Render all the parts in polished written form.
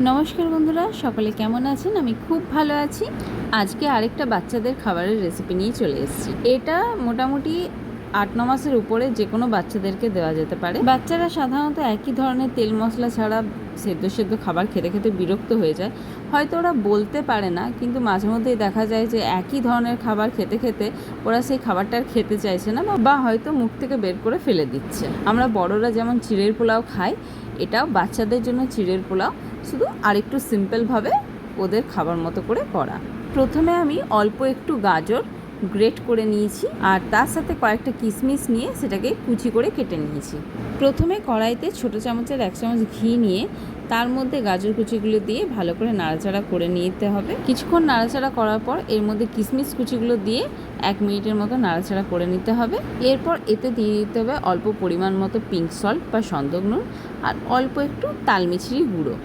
নমস্কার বন্ধুরা, সকলে কেমন আছেন? আমি খুব ভালো আছি। আজকে আরেকটা বাচ্চাদের খাবারের রেসিপি নিয়ে চলে এসেছি। এটা মোটামুটি 8-9 মাসের উপরে যে কোনো বাচ্চাদেরকে দেওয়া যেতে পারে। বাচ্চারা সাধারণত একই ধরনের তেল মশলা ছাড়া সেদ্ধ খাবার খেতে খেতে বিরক্ত হয়ে যায়। হয়তো ওরা বলতে পারে না, কিন্তু মাঝে মধ্যেই দেখা যায় যে একই ধরনের খাবার খেতে খেতে ওরা সেই খাবারটা আর খেতে চাইছে না, বা হয়তো মুখ থেকে বের করে ফেলে দিচ্ছে। আমরা বড়রা যেমন চিড়ের পোলাও খাই, এটাও বাচ্চাদের জন্য চিড়ের পোলাও, শুধু আরেকটু সিম্পলভাবে ওদের খাবার মতো করে করা। প্রথমে আমি অল্প একটু গাজর গ্রেট করে নিয়েছি, আর তার সাথে কয়েকটা কিশমিশ নিয়ে সেটাকে কুচি করে কেটে নিয়েছি। প্রথমে কড়াইতে ছোটো চামচের 1 চামচ ঘি নিয়ে তার মধ্যে গাজর কুচিগুলো দিয়ে ভালো করে নাড়াচাড়া করে নিতে হবে। কিছুক্ষণ নাড়াচাড়া করার পর এর মধ্যে কিশমিশ কুচিগুলো দিয়ে 1 মিনিটের মতো নাড়াচাড়া করে নিতে হবে। এরপর এতে দিয়ে দিতে হবে অল্প পরিমাণ মতো পিঙ্ক সল্ট বা সন্দক নুন, আর অল্প একটু তালমিছরি গুঁড়ো।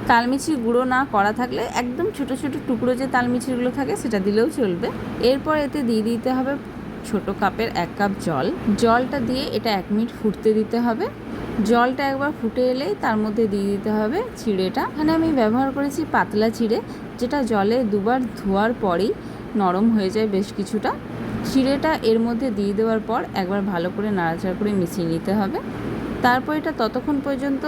তালমিছরি গুঁড়ো না করা থাকলে একদম ছোট ছোট টুকরো যে তালমিছরিগুলো থাকে সেটা দিলেও চলবে। এরপর এতে দিয়ে দিতে হবে ছোট কাপের 1 কাপ জল। জলটা দিয়ে এটা 1 মিনিট ফুটতে দিতে হবে। জলটা একবার ফুটে এলেই তার মধ্যে দিয়ে দিতে হবে চিড়েটা। এখানে আমি ব্যবহার করেছি পাতলা চিড়ে, যেটা জলে দুবার ধোয়ার পরেই নরম হয়ে যায় বেশ কিছুটা। চিড়েটা এর মধ্যে দিয়ে দেওয়ার পর একবার ভালো করে নাড়াচাড়া করে মিশিয়ে নিতে হবে। তারপর এটা ততক্ষণ পর্যন্ত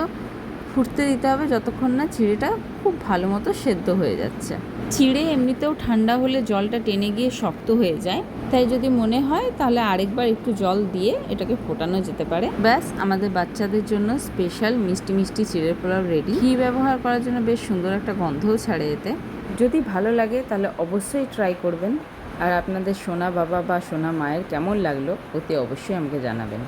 ফুটতে দিতে হবে যতক্ষণ না চিড়েটা খুব ভালো মতো সেদ্ধ হয়ে যাচ্ছে। চিড়ে এমনিতেও ঠান্ডা হলে জলটা টেনে গিয়ে শক্ত হয়ে যায়, তাই যদি মনে হয় তাহলে আরেকবার একটু জল দিয়ে এটাকে ফোটানো যেতে পারে। ব্যাস, আমাদের বাচ্চাদের জন্য স্পেশাল মিষ্টি মিষ্টি চিড়ের পোলাও রেডি। ঘি ব্যবহার করার জন্য বেশ সুন্দর একটা গন্ধও ছাড়ে এতে। যদি ভালো লাগে তাহলে অবশ্যই ট্রাই করবেন, আর আপনাদের সোনা বাবা বা সোনা মায়ের কেমন লাগলো অতি অবশ্যই আমাকে জানাবেন।